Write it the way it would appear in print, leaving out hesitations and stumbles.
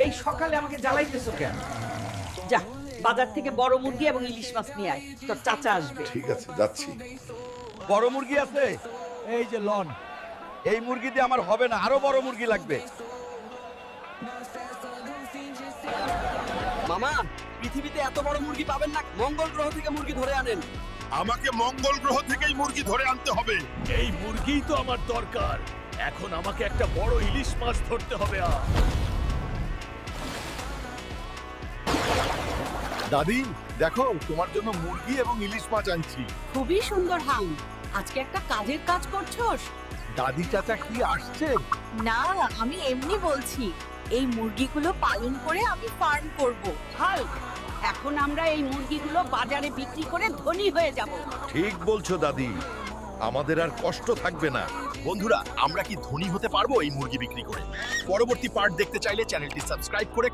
এই সকালে আমাকে জ্বালাইতেছো কেন? যা বাজার থেকে বড় মুরগি এবং ইলিশ মাছ নিয়ে আয়, তোর চাচা আসবে। ঠিক আছে, যাচ্ছি। বড় মুরগি আছে? এই যে লন। এই মুরগি দিয়ে আমার হবে না, আরো বড় মুরগি লাগবে। মামা, পৃথিবীতে এত বড় মুরগি পাবেন না, মঙ্গল গ্রহ থেকে মুরগি ধরে আনেন। আমাকে মঙ্গল গ্রহ থেকেই মুরগি ধরে আনতে হবে। এই মুরগিই তো আমার দরকার। এখন আমাকে একটা বড় ইলিশ মাছ ধরতে হবে। দাদি, দেখো তোমার জন্য মুরগি এবং ইলিশ মাছ আনছি। খুবই সুন্দর হাম, আজকে একটা কাজের কাজ করছস? দাদি চাচা কি আসছে? না, আমি এমনি বলছি। এই মুরগিগুলো পালন করে আমি ফার্ম করব। হাল্ক, এখন আমরা এই মুরগিগুলো বাজারে বিক্রি করে ধনী হয়ে যাব। ঠিক বলছো দাদি, আমাদের আর কষ্ট থাকবে না। বন্ধুরা, আমরা কি ধনী হতে পারবো এই মুরগি বিক্রি করে? পরবর্তী পার্ট দেখতে চাইলে চ্যানেলটি সাবস্ক্রাইব করে